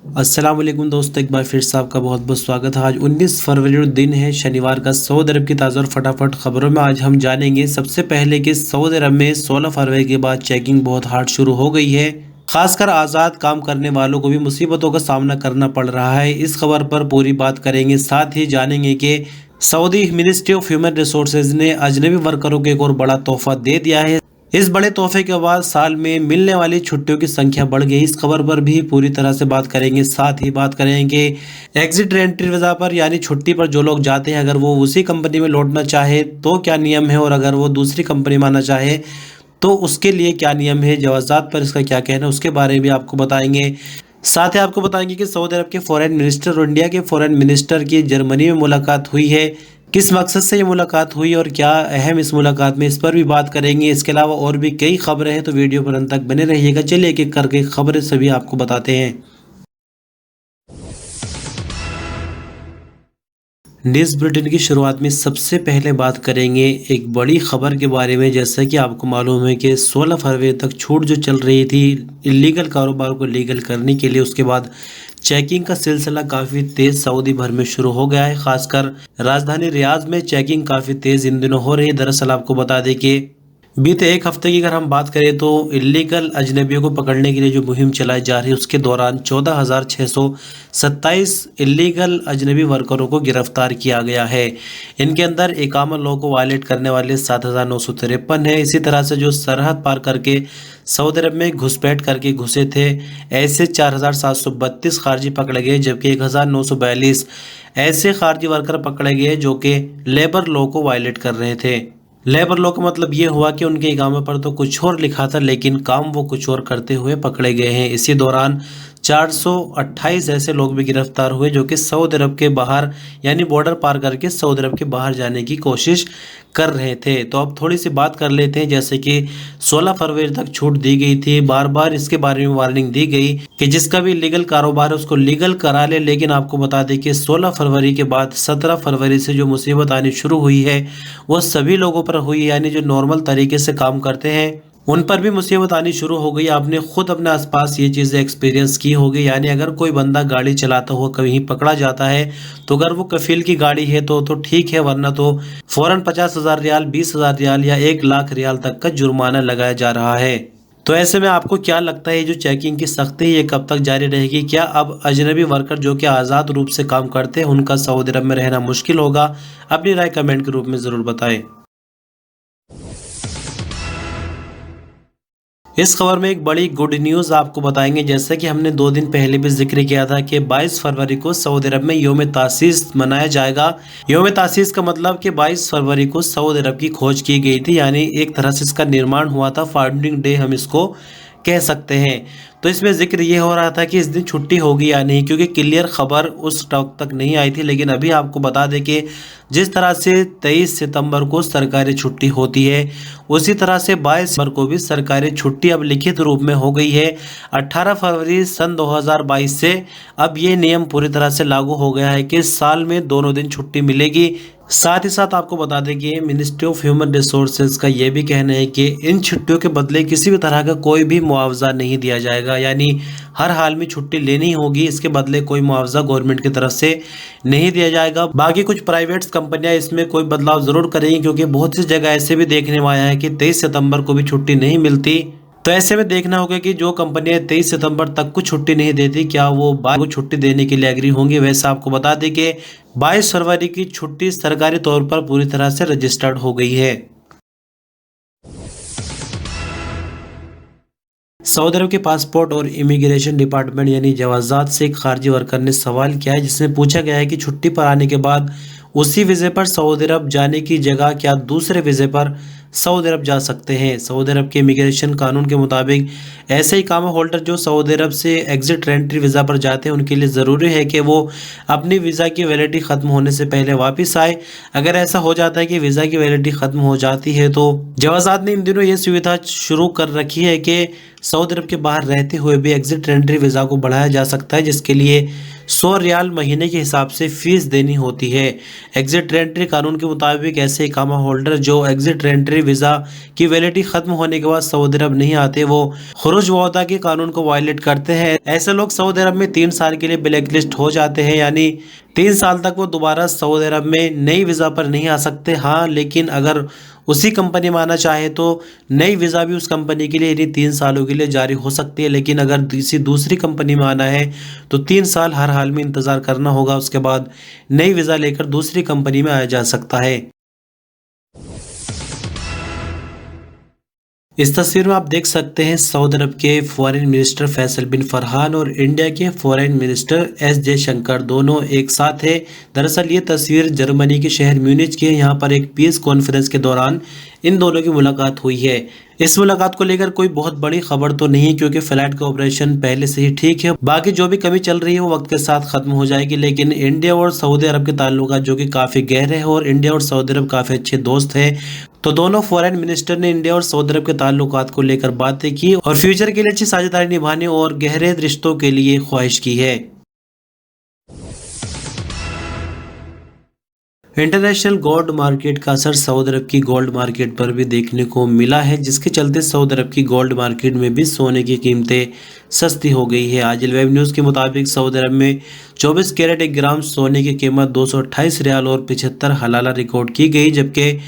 अस्सलाम वालेकुम दोस्तों, एक बार फिर से आपका बहुत बहुत स्वागत है। आज 19 फरवरी दिन है, शनिवार का। सऊदी अरब की ताज़ा और फटाफट खबरों में आज हम जानेंगे सबसे पहले कि सऊदी अरब में 16 फरवरी के बाद चेकिंग बहुत हार्ड शुरू हो गई है। खासकर आज़ाद काम करने वालों को भी मुसीबतों का सामना करना पड़ रहा है। इस खबर पर पूरी बात करेंगे, साथ ही जानेंगे कि Saudi ministry of human resources ने अजनबी वर्करों को एक और बड़ा तोहफा दे दिया है। इस बड़े तोहफे के बाद साल में मिलने वाली छुट्टियों की संख्या बढ़ गई। इस खबर पर भी पूरी तरह से बात करेंगे। साथ ही बात करेंगे एग्जिट एंट्री वीज़ा पर, यानी छुट्टी पर जो लोग जाते हैं, अगर वो उसी कंपनी में लौटना चाहे तो क्या नियम है, और अगर वो दूसरी कंपनी में आना चाहे तो उसके लिए क्या नियम है। जवाज़ात पर इसका क्या कहना है, उसके बारे में भी आपको बताएंगे। साथ ही आपको बताएंगे कि सऊदी अरब के फॉरेन मिनिस्टर और इंडिया के फॉरेन मिनिस्टर की जर्मनी में मुलाकात हुई है। किस मकसद से ये मुलाकात हुई और क्या अहम इस मुलाकात में, इस पर भी बात करेंगे। इसके अलावा और भी कई खबरें हैं, तो वीडियो पर अंत तक बने रहिएगा। चलिए एक एक करके खबरें सभी आपको बताते हैं। न्यूज़ बुलेटिन की शुरुआत में सबसे पहले बात करेंगे एक बड़ी खबर के बारे में। जैसा कि आपको मालूम है कि 16 फरवरी तक छूट जो चल रही थी इलीगल कारोबार को लीगल करने के लिए, उसके बाद चेकिंग का सिलसिला काफ़ी तेज़ सऊदी भर में शुरू हो गया है। खासकर राजधानी रियाद में चेकिंग काफ़ी तेज़ इन दिनों हो रही है। दरअसल आपको बता दें कि बीते एक हफ्ते की अगर हम बात करें तो इलीगल अजनबियों को पकड़ने के लिए जो मुहिम चलाई जा रही है, उसके दौरान 14,627 इलीगल अजनबी वर्करों को गिरफ्तार किया गया है। इनके अंदर इकामा लॉ को वायलेट करने वाले 7,953 है। इसी तरह से जो सरहद पार करके सऊदी अरब में घुसपैठ करके घुसे थे, ऐसे 4,732 खारजी पकड़े गए, जबकि 1,942 ऐसे खारजी वर्कर पकड़े गए जो कि लेबर लॉ को वायलेट कर रहे थे। लेबर लॉ का मतलब ये हुआ कि उनके इकामे पर तो कुछ और लिखा था, लेकिन काम वो कुछ और करते हुए पकड़े गए हैं। इसी दौरान 428 ऐसे लोग भी गिरफ्तार हुए जो कि सऊदी अरब के बाहर, यानी बॉर्डर पार करके सऊदी अरब के बाहर जाने की कोशिश कर रहे थे। तो अब थोड़ी सी बात कर लेते हैं। जैसे कि 16 फरवरी तक छूट दी गई थी, बार बार इसके बारे में वार्निंग दी गई कि जिसका भी लीगल कारोबार है उसको लीगल करा ले। लेकिन आपको बता दें कि 16 फरवरी के बाद 17 फरवरी से जो मुसीबत आनी शुरू हुई है वो सभी लोगों पर हुई, यानी जो नॉर्मल तरीके से काम करते हैं उन पर भी मुसीबत आनी शुरू हो गई। आपने खुद अपने आसपास ये चीज़ें एक्सपीरियंस की होगी। यानी अगर कोई बंदा गाड़ी चलाता हुआ कहीं पकड़ा जाता है तो अगर वो कफील की गाड़ी है तो ठीक है, वरना तो फ़ौरन 50,000 रियाल, 20,000 रियाल या 1,00,000 रियाल तक का जुर्माना लगाया जा रहा है। तो ऐसे में आपको क्या लगता है, जो चेकिंग की सख्ती है ये कब तक जारी रहेगी? क्या अब अजनबी वर्कर जो कि आज़ाद रूप से काम करते हैं उनका सऊदी अरब में रहना मुश्किल होगा? अपनी राय कमेंट के रूप में ज़रूर बताएं। इस खबर में एक बड़ी गुड न्यूज़ आपको बताएंगे। जैसे कि हमने 2 दिन पहले भी जिक्र किया था कि 22 फरवरी को सऊदी अरब में यौम तासीस मनाया जाएगा। यौम तासीस का मतलब कि 22 फरवरी को सऊदी अरब की खोज की गई थी, यानी एक तरह से इसका निर्माण हुआ था। फाउंडिंग डे हम इसको कह सकते हैं। तो इसमें जिक्र ये हो रहा था कि इस दिन छुट्टी होगी या नहीं, क्योंकि क्लियर खबर उस वक्त तक नहीं आई थी। लेकिन अभी आपको बता दें कि जिस तरह से 23 सितंबर को सरकारी छुट्टी होती है, उसी तरह से 22 सितंबर को भी सरकारी छुट्टी अब लिखित रूप में हो गई है। 18 फरवरी सन 2022 से अब ये नियम पूरी तरह से लागू हो गया है कि साल में दोनों दिन छुट्टी मिलेगी। साथ ही साथ आपको बता दें कि मिनिस्ट्री ऑफ ह्यूमन रिसोर्सेज का ये भी कहना है कि इन छुट्टियों के बदले किसी भी तरह का कोई भी मुआवजा नहीं दिया जाएगा, यानी हर हाल में छुट्टी लेनी होगी, इसके बदले कोई मुआवजा गवर्नमेंट की तरफ से नहीं दिया जाएगा। बाकी कुछ प्राइवेट कंपनियां इसमें कोई बदलाव जरूर करेंगी, क्योंकि बहुत सी जगह ऐसे भी देखने में आया है कि 23 सितंबर को भी छुट्टी नहीं मिलती। तो ऐसे में देखना होगा कि जो कंपनियां 23 सितंबर तक को छुट्टी नहीं देती, क्या वो 22 को छुट्टी देने के लिए एग्री होंगे। वैसे आपको बता दें कि 22 फरवरी की छुट्टी सरकारी तौर पर पूरी तरह से रजिस्टर्ड हो गई है। सऊदी अरब के पासपोर्ट और इमिग्रेशन डिपार्टमेंट यानी जवाज़ात से एक खारजी वर्कर ने सवाल किया है, जिसमें पूछा गया है कि छुट्टी पर आने के बाद उसी वीज़े पर सऊदी अरब जाने की जगह क्या दूसरे वीज़े पर सऊदी अरब जा सकते हैं। सऊदी अरब के इमिग्रेशन कानून के मुताबिक ऐसे इकामा होल्डर जो सऊदी अरब से एग्जिट एंट्री वीज़ा पर जाते हैं उनके लिए ज़रूरी है कि वो अपनी वीज़ा की वैलिडिटी ख़त्म होने से पहले वापस आए। अगर ऐसा हो जाता है कि वीज़ा की वैलिडिटी ख़त्म हो जाती है तो जवाज़ात ने इन दिनों ये सुविधा शुरू कर रखी है कि सऊदी अरब के बाहर रहते हुए भी एग्जिट एंट्री वीज़ा को बढ़ाया जा सकता है, जिसके लिए 100 रियाल महीने के हिसाब से फीस देनी होती है। एग्जिट रेंट्री कानून के मुताबिक ऐसे इकामा होल्डर जो एग्जिट रेंट्री वीज़ा की वैलिडिटी खत्म होने के बाद सऊदी अरब नहीं आते, वो खुरूज वादा के कानून को वायलेट करते हैं। ऐसे लोग सऊदी अरब में 3 साल के लिए ब्लैक लिस्ट हो जाते हैं, यानी 3 साल तक वो दोबारा सऊदी अरब में नई वीज़ा पर नहीं आ सकते। हाँ, लेकिन अगर उसी कंपनी में आना चाहे तो नई वीज़ा भी उस कंपनी के लिए यानी 3 सालों के लिए जारी हो सकती है। लेकिन अगर किसी दूसरी कंपनी में आना है तो 3 साल हर हाल में इंतज़ार करना होगा। उसके बाद नई वीज़ा लेकर दूसरी कंपनी में आया जा सकता है। इस तस्वीर में आप देख सकते हैं सऊदी अरब के फॉरेन मिनिस्टर फैसल बिन फरहान और इंडिया के फॉरेन मिनिस्टर एस जयशंकर दोनों एक साथ हैं। दरअसल ये तस्वीर जर्मनी के शहर म्यूनिच की है। यहाँ पर एक पीस कॉन्फ्रेंस के दौरान इन दोनों की मुलाकात हुई है। इस मुलाकात को लेकर कोई बहुत बड़ी खबर तो नहीं, क्योंकि फ्लाइट का ऑपरेशन पहले से ही ठीक है। बाकी जो भी कमी चल रही है वो वक्त के साथ खत्म हो जाएगी। लेकिन इंडिया और सऊदी अरब के ताल्लुकात जो कि काफ़ी गहरे हैं और इंडिया और सऊदी अरब काफ़ी अच्छे दोस्त हैं, तो दोनों फॉरेन मिनिस्टर ने इंडिया और सऊदी अरब के ताल्लुकात को लेकर बातें की और फ्यूचर के लिए अच्छी साझेदारी निभाने और गहरे रिश्तों के लिए ख्वाहिश की है। इंटरनेशनल गोल्ड मार्केट का असर सऊदी अरब की गोल्ड मार्केट पर भी देखने को मिला है, जिसके चलते सऊदी अरब की गोल्ड मार्केट में भी सोने की कीमतें सस्ती हो गई है। आजिल वेब न्यूज़ के मुताबिक सऊदी अरब में 24 कैरेट 1 ग्राम सोने की कीमत 228 रियाल और 75 हलाला रिकॉर्ड की गई, जबकि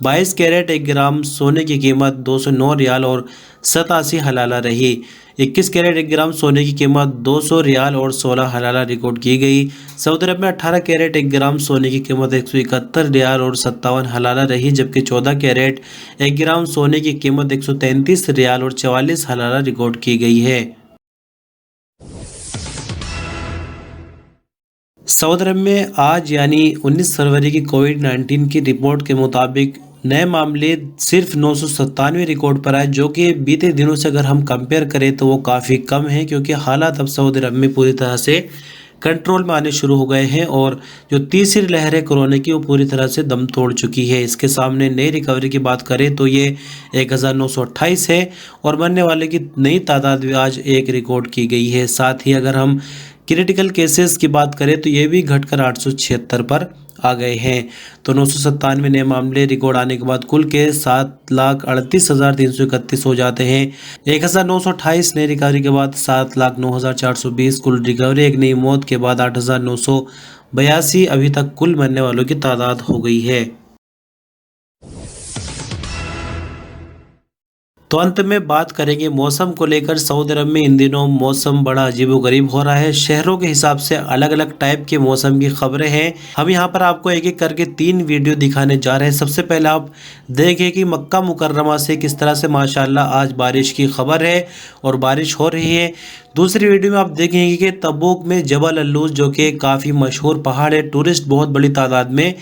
22 कैरेट 1 ग्राम सोने की कीमत 209 रियाल और 87 हलाला रही। 21 कैरेट 1 ग्राम सोने की कीमत 200 रियाल और 16 हलाला रिकॉर्ड की गई। सऊदी अरब में 18 कैरेट 1 ग्राम सोने की कीमत 171 रियाल और 57 हलाला रही, जबकि 14 कैरेट 1 ग्राम सोने की कीमत 133 रियाल और 44 हलाला रिकॉर्ड की गई है। सऊदी अरब में आज यानी 19 फरवरी की कोविड-19 की रिपोर्ट के मुताबिक नए मामले सिर्फ 997 रिकॉर्ड पर आए, जो कि बीते दिनों से अगर हम कंपेयर करें तो वो काफ़ी कम है, क्योंकि हालात अब सऊदी अरब में पूरी तरह से कंट्रोल में आने शुरू हो गए हैं और जो तीसरी लहर है कोरोना की वो पूरी तरह से दम तोड़ चुकी है। इसके सामने नई रिकवरी की बात करें तो ये 1928 है और मरने वाले की नई तादाद भी आज 1 रिकॉर्ड की गई है। साथ ही अगर हम क्रिटिकल केसेस की बात करें तो ये भी घटकर 876 पर आ गए हैं। तो 997 नए मामले रिकॉर्ड आने के बाद कुल के 7,38,331 हो जाते हैं। 1928 नई रिकवरी के बाद 7,09,420 कुल रिकवरी। एक नई मौत के बाद 8,982 अभी तक कुल मरने वालों की तादाद हो गई है। तो अंत में बात करेंगे मौसम को लेकर। सऊदी अरब में इन दिनों मौसम बड़ा अजीबोगरीब हो रहा है। शहरों के हिसाब से अलग अलग टाइप के मौसम की खबरें हैं। हम यहाँ पर आपको एक एक करके 3 वीडियो दिखाने जा रहे हैं। सबसे पहले आप देखें कि मक्का मुकर्रमा से किस तरह से माशाल्लाह आज बारिश की खबर है और बारिश हो रही है। दूसरी वीडियो में आप देखेंगे कि तबूक में जबल अल्लूज जो कि काफ़ी मशहूर पहाड़ है, टूरिस्ट बहुत बड़ी तादाद में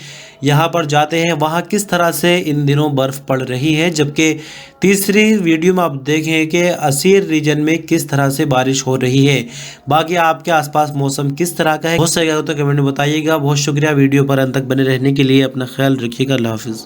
यहाँ पर जाते हैं, वहाँ किस तरह से इन दिनों बर्फ़ पड़ रही है। जबकि तीसरी वीडियो में आप देखें कि असीर रीजन में किस तरह से बारिश हो रही है। बाकी आपके आसपास मौसम किस तरह का है हो सकेगा तो कमेंट में बताइएगा। बहुत शुक्रिया वीडियो पर अंत तक बने रहने के लिए। अपना ख्याल रखिएगा। अल्लाह हाफिज़।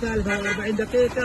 3:40